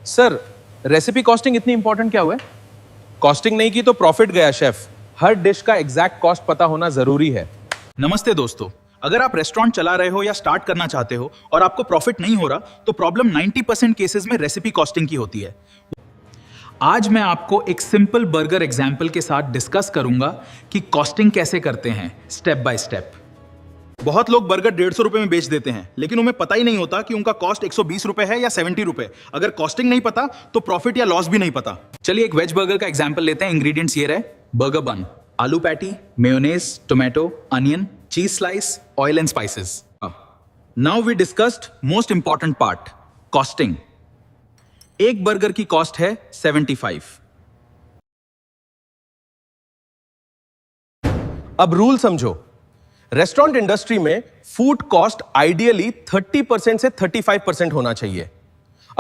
Sir, recipe costing इतनी important क्या हुआ है? कॉस्टिंग नहीं की तो प्रॉफिट गया शेफ। हर डिश का एग्जैक्ट कॉस्ट पता होना जरूरी है। नमस्ते दोस्तों, अगर आप रेस्टोरेंट चला रहे हो या स्टार्ट करना चाहते हो और आपको प्रॉफिट नहीं हो रहा तो प्रॉब्लम 90% केसेस में रेसिपी कॉस्टिंग की होती है। आज मैं आपको एक सिंपल बर्गर एग्जाम्पल के साथ डिस्कस करूंगा कि कॉस्टिंग कैसे करते हैं स्टेप बाय स्टेप। बहुत लोग बर्गर 150 रुपए में बेच देते हैं, लेकिन उन्हें पता ही नहीं होता कि उनका कॉस्ट 120 रुपए है या 70 रुपए। अगर कॉस्टिंग नहीं पता तो प्रॉफिट या लॉस भी नहीं पता। चलिए एक वेज बर्गर का एग्जांपल लेते हैं। इंग्रेडिएंट्स ये रहे: बर्गर बन, आलू patty, mayonnaise, tomato, onion, cheese slice, oil and spices. Now we discussed most important part, costing. एक बर्गर की कॉस्ट है 75। अब रूल समझो। रेस्टोरेंट इंडस्ट्री में फूड कॉस्ट आइडियली 30% से 35% होना चाहिए।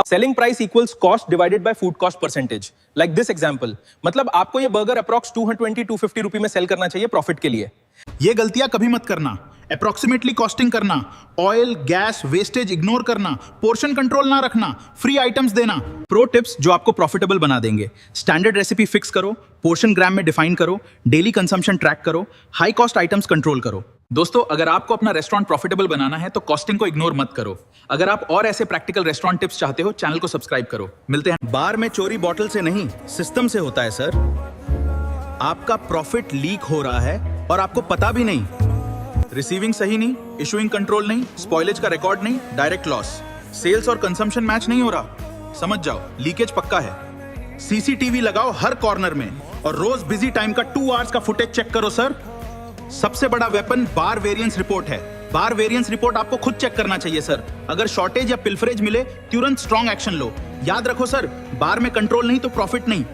Selling price equals cost divided by food cost percentage. Like this example, मतलब आपको ये बर्गर अप्रॉक्स 220-250 रुपए में सेल करना चाहिए प्रॉफिट के लिए। ये गलतियां कभी मत करना। अप्रोक्सीमेटली कॉस्टिंग करना, ऑयल गैस वेस्टेज इग्नोर करना, पोर्शन कंट्रोल ना रखना, फ्री आइटम्स देना। प्रो टिप्स जो आपको प्रॉफिटेबल बना देंगे: स्टैंडर्ड रेसिपी फिक्स करो, पोर्शन ग्राम में डिफाइन करो, डेली कंजम्पशन ट्रैक करो, हाई कॉस्ट आइटम्स कंट्रोल करो। दोस्तों, अगर आपको अपना रेस्टोरेंट प्रॉफिटेबल बनाना है तो कॉस्टिंग को इग्नोर मत करो। अगर आप और ऐसे प्रैक्टिकल रेस्टोरेंट टिप्स चाहते हो, चैनल को सब्सक्राइब करो। मिलते हैं। बार में चोरी बॉटल से नहीं, सिस्टम से होता है सर। आपका प्रॉफिट लीक हो रहा है और आपको पता भी नहीं। रिसीविंग सही नहीं, इशूइंग कंट्रोल नहीं, स्पॉइलेज का रिकॉर्ड नहीं, डायरेक्ट लॉस। सेल्स और कंजम्पशन मैच नहीं हो रहा, समझ जाओ लीकेज पक्का है। सीसीटीवी लगाओ हर कॉर्नर में और रोज बिजी टाइम का 2 आवर्स का फुटेज चेक करो सर। सबसे बड़ा वेपन बार वेरिएंस रिपोर्ट है। बार वेरिएंस रिपोर्ट आपको खुद चेक करना चाहिए सर। अगर शॉर्टेज या पिल्फरेज मिले तुरंत स्ट्रॉन्ग एक्शन लो। याद रखो सर, बार में कंट्रोल नहीं तो प्रॉफिट नहीं।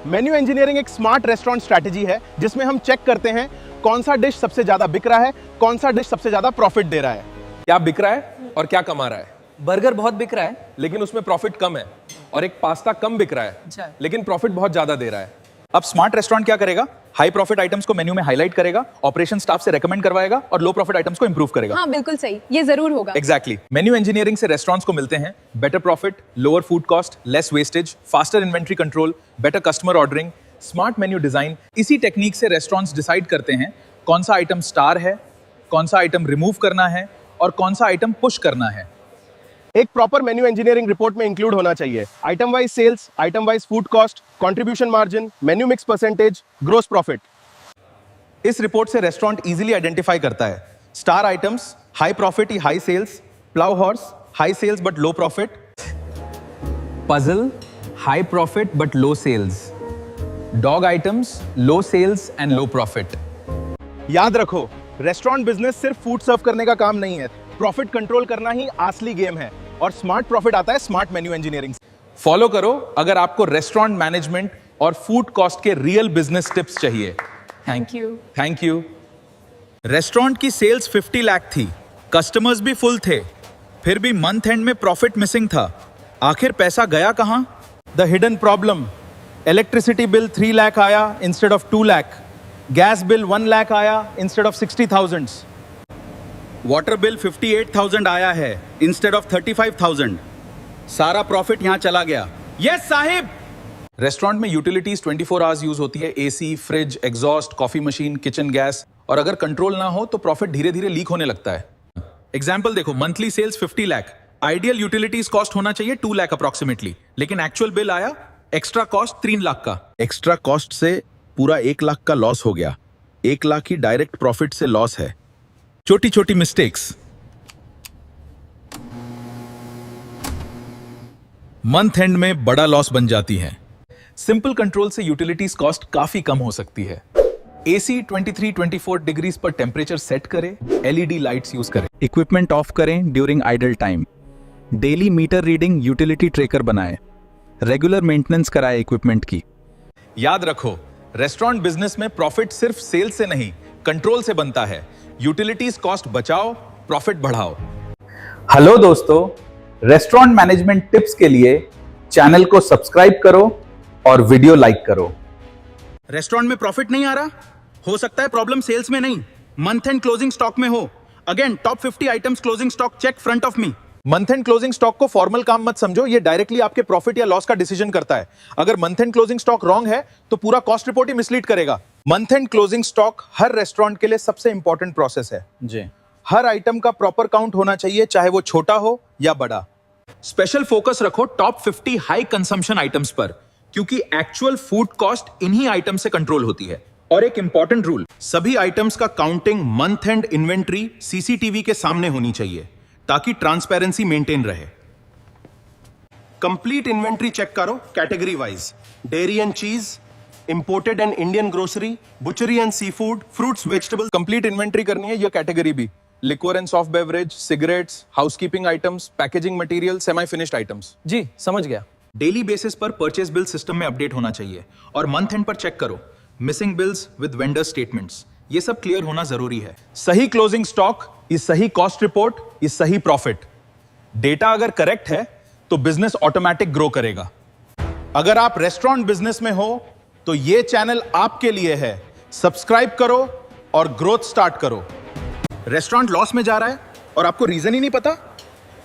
मेन्यू इंजीनियरिंग एक स्मार्ट रेस्टोरेंट स्ट्रैटेजी है जिसमें हम चेक करते हैं कौन सा डिश सबसे ज्यादा बिक रहा है, कौन सा डिश सबसे ज्यादा प्रॉफिट दे रहा है। क्या बिक रहा है और क्या कमा रहा है? बर्गर बहुत बिक रहा है लेकिन उसमें प्रॉफिट कम है, और एक पास्ता कम बिक रहा है लेकिन प्रॉफिट बहुत ज्यादा दे रहा है। अब स्मार्ट रेस्टोरेंट क्या करेगा? हाई प्रॉफिट आइटम्स को मेन्यू में हाईलाइट करेगा, ऑपरेशन स्टाफ से रेकमेंड करवाएगा और लो प्रॉफिट आइटम्स को इंप्रूव करेगा। हाँ बिल्कुल सही, ये जरूर होगा। एग्जैक्टली। मेन्यू इंजीनियरिंग से रेस्टोरेंट्स को मिलते हैं better profit, lower food cost, less wastage, faster inventory control, better customer ordering, smart menu design. इसी टेक्निक से रेस्टोरेंट्स डिसाइड करते हैं कौन सा आइटम स्टार है, कौन सा आइटम रिमूव करना है और कौन सा आइटम पुश करना है। एक प्रॉपर मेन्यू इंजीनियरिंग रिपोर्ट में इंक्लूड होना चाहिए item wise sales, item wise food cost, contribution margin, menu mix percentage, gross profit. इस रिपोर्ट से रेस्टोरेंट इजीली आइडेंटिफाई करता है स्टार आइटम्स, हाई प्रॉफिट या high sales; plough horse, high sales but low profit; puzzle, high profit but low sales; dog items, low sales and low profit. याद रखो, restaurant business सिर्फ food serve करने का काम नहीं है, प्रॉफिट कंट्रोल करना ही असली गेम है। और स्मार्ट प्रॉफिट आता है स्मार्ट मेन्यू इंजीनियरिंग से। फॉलो करो अगर आपको रेस्टोरेंट मैनेजमेंट और फूड कॉस्ट के रियल बिजनेस टिप्स चाहिए। Thank you. Thank you. Restaurant की सेल्स 50 लाख थी, कस्टमर्स भी फुल थे, फिर भी मंथ एंड में प्रॉफिट मिसिंग था। आखिर पैसा गया कहां? The hidden problem. Electricity bill 3 lakh आया instead of 2 lakh, gas bill 1 lakh आया इंस्टेड ऑफ 60,000, वाटर बिल 58,000 आया है इंस्टेड ऑफ 35,000। सारा प्रॉफिट यहां चला गया। यस साहिब। रेस्टोरेंट में यूटिलिटीज 24 आवर्स यूज होती है, AC, fridge, exhaust, coffee machine, kitchen gas, और अगर कंट्रोल ना हो तो प्रॉफिट धीरे धीरे लीक होने लगता है। एग्जाम्पल देखो, monthly sales 50 lakh, ideal utilities cost होना चाहिए 2 लाख अप्रोक्सीमेटली, लेकिन एक्चुअल बिल आया एक्स्ट्रा कॉस्ट 3 लाख का। एक्स्ट्रा कॉस्ट से पूरा 1 लाख का लॉस हो गया। 1 लाख ही डायरेक्ट प्रॉफिट से लॉस है। छोटी छोटी मिस्टेक्स मंथ एंड में बड़ा लॉस बन जाती हैं। सिंपल कंट्रोल से यूटिलिटीज कॉस्ट काफी कम हो सकती है। एसी 23-24 डिग्रीज पर टेम्परेचर सेट करें, एलईडी लाइट्स यूज करें, इक्विपमेंट ऑफ करें during idle time, daily meter reading utility tracker बनाएं, रेगुलर मेंटेनेंस कराएं इक्विपमेंट की। याद रखो, रेस्टोरेंट बिजनेस में प्रॉफिट सिर्फ सेल से नहीं, कंट्रोल से बनता है। यूटिलिटीज कॉस्ट बचाओ, प्रॉफिट बढ़ाओ। हेलो दोस्तों, रेस्टोरेंट मैनेजमेंट टिप्स के लिए चैनल को सब्सक्राइब करो और वीडियो लाइक करो। रेस्टोरेंट में प्रॉफिट नहीं आ रहा? हो सकता है प्रॉब्लम सेल्स में नहीं, मंथ एंड क्लोजिंग स्टॉक में हो। Again top 50 items closing stock check front of me. Month end closing stock को फॉर्मल काम मत समझो, ये डायरेक्टली आपके प्रॉफिट या लॉस का डिसीजन करता है। अगर month end closing stock wrong है तो पूरा कॉस्ट रिपोर्ट ही मिसलीड करेगा। मंथ एंड क्लोजिंग स्टॉक हर रेस्टोरेंट के लिए सबसे इंपॉर्टेंट प्रोसेस है जी। हर आइटम का प्रॉपर काउंट होना चाहिए, चाहे वो छोटा हो या बड़ा। स्पेशल फोकस रखो टॉप 50 हाई कंजम्पशन आइटम्स पर, क्योंकि एक्चुअल फूड कॉस्ट इन्हीं आइटम से कंट्रोल होती है। और एक इंपॉर्टेंट रूल, सभी आइटम्स का counting month end inventory CCTV के सामने होनी चाहिए ताकि ट्रांसपेरेंसी मेंटेन रहे। कंप्लीट इन्वेंट्री चेक करो category wise, dairy and cheese, imported and Indian grocery, butchery and sea food, fruits vegetables. Complete inventory करनी है, यह कैटेगरी भी liquor and soft beverage, cigarettes, housekeeping items, packaging material, semi finished items. जी समझ गया। Daily basis पर purchase bill system में update होना चाहिए और मंथ एंड पर चेक करो missing bills with vendor statements, ये सब क्लियर होना जरूरी है। सही क्लोजिंग स्टॉक इज सही कॉस्ट रिपोर्ट इज सही प्रॉफिट। डेटा अगर करेक्ट है तो बिजनेस ऑटोमेटिक ग्रो करेगा। अगर आप रेस्टोरेंट बिजनेस में हो तो ये चैनल आपके लिए है। सब्सक्राइब करो और ग्रोथ स्टार्ट करो। रेस्टोरेंट लॉस में जा रहा है और आपको रीजन ही नहीं पता?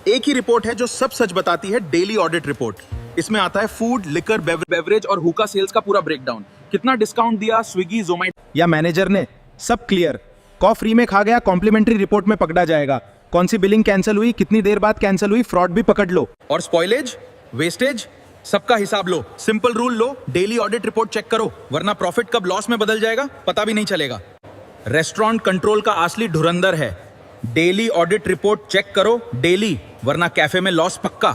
एक ही रिपोर्ट है जो सब सच बताती है, डेली ऑडिट रिपोर्ट। इसमें आता है फूड, लिकर, बेवरेज और हुक्का सेल्स का पूरा ब्रेकडाउन। कितना डिस्काउंट दिया स्विगी, जोमैटो या मैनेजर ने, सब क्लियर। कॉ फ्री में खा गया, कॉम्प्लीमेंट्री रिपोर्ट में पकड़ा जाएगा। कौन सी बिलिंग कैंसिल हुई, कितनी देर बाद कैंसिल हुई, फ्रॉड भी पकड़ लो। और स्पॉइलेज, वेस्टेज, सबका हिसाब लो। सिंपल रूल लो, डेली ऑडिट रिपोर्ट चेक करो, वरना प्रॉफिट कब लॉस में बदल जाएगा पता भी नहीं चलेगा। रेस्टोरेंट कंट्रोल का असली धुरंधर है। डेली ऑडिट रिपोर्ट चेक करो डेली, वरना कैफे में लॉस पक्का।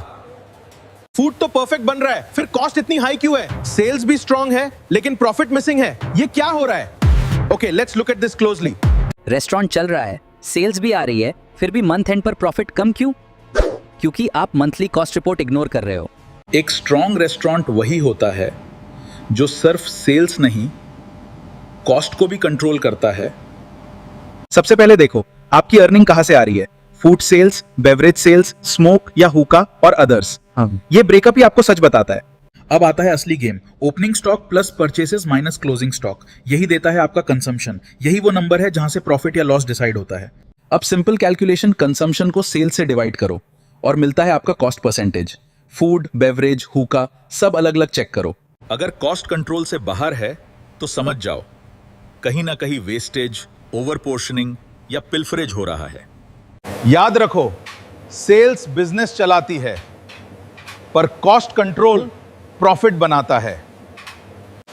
फूड तो परफेक्ट बन रहा है, फिर कॉस्ट इतनी हाई क्यों है? सेल्स भी स्ट्रांग है लेकिन प्रॉफिट मिसिंग है, ये क्या हो रहा है? Okay, let's look at this closely. Restaurant चल रहा है, सेल्स भी आ रही है, फिर भी मंथ एंड पर प्रॉफिट कम क्यों? क्योंकि आप मंथली कॉस्ट रिपोर्ट इग्नोर कर रहे हो। एक स्ट्रॉन्ग रेस्टोरेंट वही होता है जो सिर्फ सेल्स नहीं, कॉस्ट को भी कंट्रोल करता है। सबसे पहले देखो आपकी अर्निंग कहां से आ रही है, food sales, beverage sales, smoke या हुक्का और अदर्स। ये ब्रेकअप ही आपको सच बताता है। अब आता है असली game, opening stock plus purchases minus closing stock. यही देता है आपका कंजम्पशन, यही वो नंबर है जहां से प्रॉफिट या लॉस डिसाइड होता है। अब सिंपल कैलकुलेशन, कंजम्पशन को सेल से डिवाइड करो और मिलता है आपका कॉस्ट परसेंटेज। फूड, बेवरेज, हुक्का सब अलग अलग चेक करो। अगर कॉस्ट कंट्रोल से बाहर है तो समझ जाओ कहीं ना कहीं वेस्टेज, ओवर पोर्शनिंग या पिल्फरेज हो रहा है। याद रखो, सेल्स बिजनेस चलाती है पर कॉस्ट कंट्रोल प्रॉफिट बनाता है।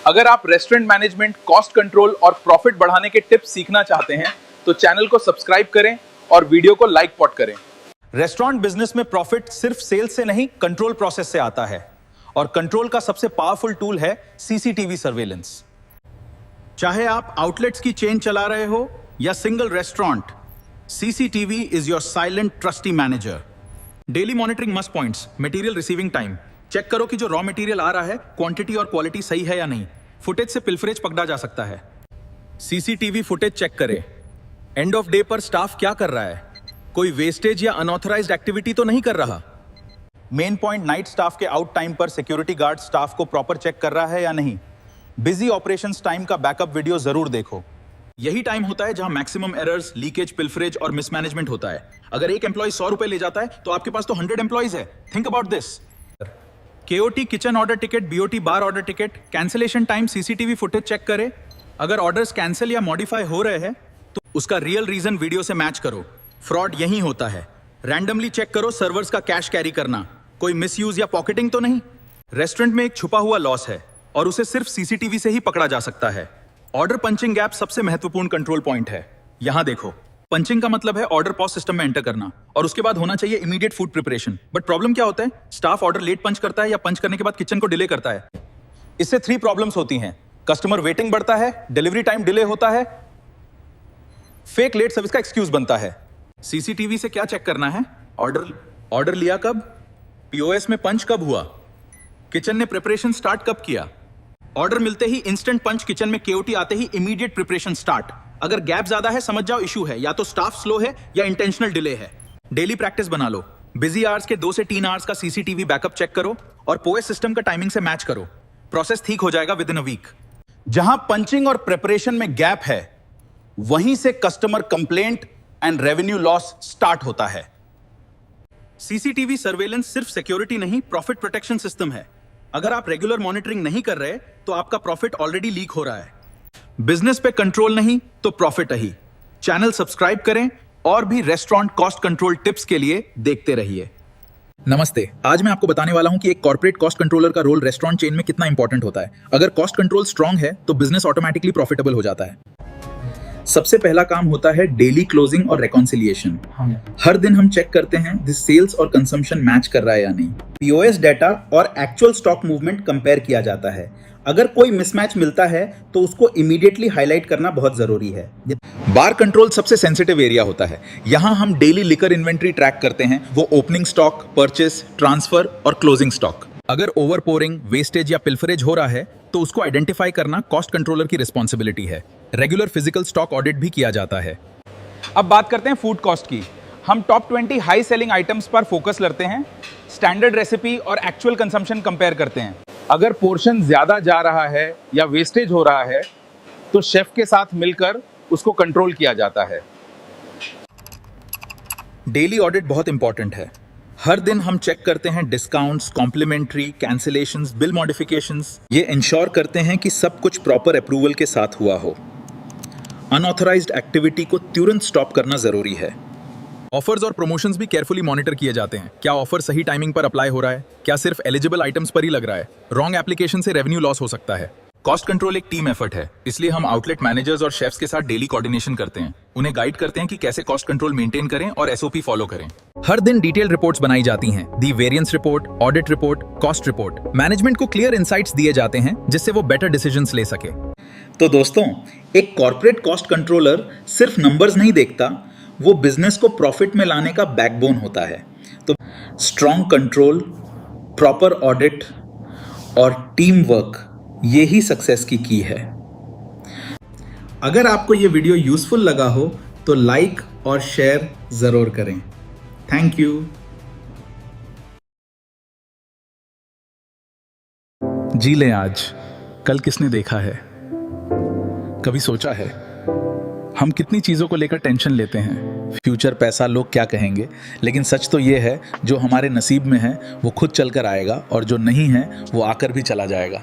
अगर आप रेस्टोरेंट मैनेजमेंट, कॉस्ट कंट्रोल और प्रॉफिट बढ़ाने के टिप्स सीखना चाहते हैं तो चैनल को सब्सक्राइब करें और वीडियो को लाइक पॉट करें। रेस्टोरेंट बिजनेस में प्रॉफिट सिर्फ सेल्स से नहीं, कंट्रोल प्रोसेस से आता है और कंट्रोल का सबसे पावरफुल टूल है सीसीटीवी सर्वेलेंस। चाहे आप आउटलेट्स की चेन चला रहे हो या single restaurant, CCTV is your silent trustee manager. Daily monitoring must points, material receiving time, check करो कि जो रॉ मटेरियल आ रहा है क्वांटिटी और क्वालिटी सही है या नहीं। फुटेज से पिल्फरेज पकड़ा जा सकता है। सीसीटीवी फुटेज चेक करें, एंड ऑफ डे पर स्टाफ क्या कर रहा है, कोई वेस्टेज या अनऑथराइज्ड एक्टिविटी तो नहीं कर रहा। मेन पॉइंट, नाइट स्टाफ के आउट टाइम पर सिक्योरिटी गार्ड स्टाफ को प्रॉपर चेक कर रहा है या नहीं। बिजी ऑपरेशंस टाइम का बैकअप वीडियो जरूर देखो। यही टाइम होता है जहां मैक्सिमम एरर्स, लीकेज, पिल्फरेज और मिसमैनेजमेंट होता है। अगर एक एम्प्लॉय 100 रुपए ले जाता है तो आपके पास तो 100 एम्प्लॉइज है। Think about this. KOT kitchen order ticket, BOT bar order ticket, cancellation time, CCTV footage check करें। अगर ऑर्डर्स कैंसिल या मॉडिफाई हो रहे हैं तो उसका रियल रीजन वीडियो से मैच करो। फ्रॉड यही होता है। रैंडमली चेक करो सर्वर्स का कैश कैरी करना, कोई मिसयूज या पॉकेटिंग तो नहीं। रेस्टोरेंट में एक छुपा हुआ लॉस है और उसे सिर्फ सीसीटीवी से ही पकड़ा जा सकता है। ऑर्डर पंचिंग गैप सबसे महत्वपूर्ण कंट्रोल पॉइंट है। यहां देखो, पंचिंग का मतलब है ऑर्डर पॉज सिस्टम में एंटर करना और उसके बाद होना चाहिए immediate food preparation. But problem क्या होता है, स्टाफ ऑर्डर लेट पंच करता है या पंच करने के बाद किचन को डिले करता है। इससे 3 प्रॉब्लम्स होती हैं। कस्टमर वेटिंग बढ़ता है, डिलीवरी टाइम डिले होता है, फेक लेट सर्विस का एक्सक्यूज बनता है। सीसीटीवी से क्या चेक करना है, ऑर्डर लिया कब, पीओएस में पंच कब हुआ, किचन ने प्रिपरेशन स्टार्ट कब किया। ऑर्डर मिलते ही इंस्टेंट पंच, किचन में केओटी आते ही इमीडिएट प्रिपरेशन स्टार्ट। अगर गैप ज्यादा है समझ जाओ इशू है, या तो स्टाफ स्लो है या इंटेंशनल डिले है। डेली प्रैक्टिस बना लो। बिजी आवर्स के 2 से 3 आवर्स का सीसीटीवी बैकअप चेक करो और पोएस सिस्टम का टाइमिंग से मैच करो। प्रोसेस ठीक हो जाएगा विद इन अ वीक। जहां पंचिंग और प्रिपरेशन में गैप है वहीं से customer complaint and revenue loss start होता है। सीसीटीवी सर्वेलेंस सिर्फ सिक्योरिटी नहीं, प्रॉफिट प्रोटेक्शन सिस्टम है। अगर आप रेगुलर मॉनिटरिंग नहीं कर रहे तो आपका प्रॉफिट ऑलरेडी लीक हो रहा है। बिजनेस पे कंट्रोल नहीं तो प्रॉफिट नहीं। चैनल सब्सक्राइब करें और भी रेस्टोरेंट कॉस्ट कंट्रोल टिप्स के लिए देखते रहिए। नमस्ते, आज मैं आपको बताने वाला हूं कि एक कॉर्पोरेट कॉस्ट कंट्रोलर का रोल रेस्टोरेंट चेन में कितना इंपॉर्टेंट होता है। अगर कॉस्ट कंट्रोल स्ट्रांग है तो बिजनेस ऑटोमेटिकली प्रॉफिटेबल हो जाता है। सबसे पहला काम होता है डेली क्लोजिंग और रिकॉन्सिलिएशन। हर दिन हम चेक करते हैं दिस सेल्स और कंजम्पशन मैच कर रहा है या नहीं। पीओएस डाटा और एक्चुअल स्टॉक मूवमेंट कंपेयर किया जाता है। अगर कोई मिसमैच मिलता है तो उसको इमीडिएटली हाईलाइट करना बहुत जरूरी है। बार कंट्रोल सबसे सेंसिटिव एरिया होता है। यहाँ हम डेली लिकर इन्वेंट्री ट्रैक करते हैं, वो ओपनिंग स्टॉक, परचेस, ट्रांसफर और क्लोजिंग स्टॉक। अगर ओवर पोरिंग, वेस्टेज या पिल्फरेज हो रहा है तो उसको आइडेंटिफाई करना कॉस्ट कंट्रोलर की रिस्पॉन्सिबिलिटी है। रेगुलर फिजिकल स्टॉक ऑडिट भी किया जाता है। अब बात करते हैं फूड कॉस्ट की। हम टॉप 20 हाई सेलिंग आइटम्स पर फोकस करते हैं, स्टैंडर्ड रेसिपी और एक्चुअल कंजम्पशन कंपेयर करते हैं। अगर पोर्शन ज्यादा जा रहा है या वेस्टेज हो रहा है तो शेफ के साथ मिलकर उसको कंट्रोल किया जाता है। डेली ऑडिट बहुत इंपॉर्टेंट है। हर दिन हम चेक करते हैं discounts, complimentary, cancellations, bill modifications. ये इंश्योर करते हैं कि सब कुछ प्रॉपर अप्रूवल के साथ हुआ हो। अनऑथराइज्ड एक्टिविटी को तुरंत स्टॉप करना जरूरी है। ऑफर्स और प्रमोशंस भी केयरफुली मॉनिटर किए जाते हैं। क्या ऑफर सही टाइमिंग पर अप्लाई हो रहा है? क्या सिर्फ एलिजिबल आइटम्स पर ही लग रहा है? रॉन्ग एप्लीकेशन से रेवेन्यू लॉस हो सकता है। कॉस्ट कंट्रोल एक टीम एफर्ट है, इसलिए हम आउटलेट मैनेजर्स और शेफ्स के साथ डेली कोऑर्डिनेशन करते हैं। उन्हें गाइड करते हैं कि कैसे कॉस्ट कंट्रोल मेंटेन करें और एसओपी फॉलो करें। हर दिन डिटेल रिपोर्ट्स बनाई जाती हैं, the variance report, audit report, cost report. Management को क्लियर इनसाइट्स दिए जाते हैं जिससे वो बेटर डिसीजंस ले सके। तो दोस्तों, एक कॉर्पोरेट कॉस्ट कंट्रोलर सिर्फ नंबर्स नहीं देखता, वो बिजनेस को प्रॉफिट में लाने का बैकबोन होता है। तो स्ट्रॉन्ग कंट्रोल, प्रॉपर ऑडिट और टीम वर्क, यही सक्सेस की है। अगर आपको ये वीडियो यूजफुल लगा हो तो लाइक और शेयर जरूर करें। Thank you. जी लें आज, कल किसने देखा है? कभी सोचा है हम कितनी चीज़ों को लेकर टेंशन लेते हैं? फ्यूचर, पैसा, लोग क्या कहेंगे? लेकिन सच तो ये है, जो हमारे नसीब में है वो खुद चलकर आएगा और जो नहीं है वो आकर भी चला जाएगा।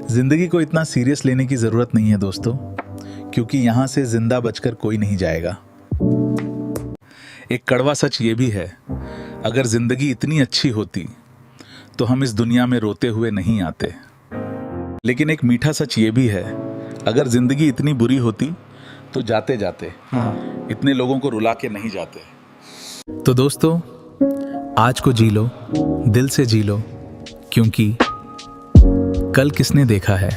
जिंदगी को इतना सीरियस लेने की जरूरत नहीं है दोस्तों, क्योंकि यहां से जिंदा बचकर कोई नहीं जाएगा। एक कड़वा सच ये भी है, अगर जिंदगी इतनी अच्छी होती तो हम इस दुनिया में रोते हुए नहीं आते। लेकिन एक मीठा सच ये भी है, अगर जिंदगी इतनी बुरी होती तो जाते जाते इतने लोगों को रुला के नहीं जाते। तो दोस्तों, आज को जी लो, दिल से जी लो, क्योंकि कल किसने देखा है?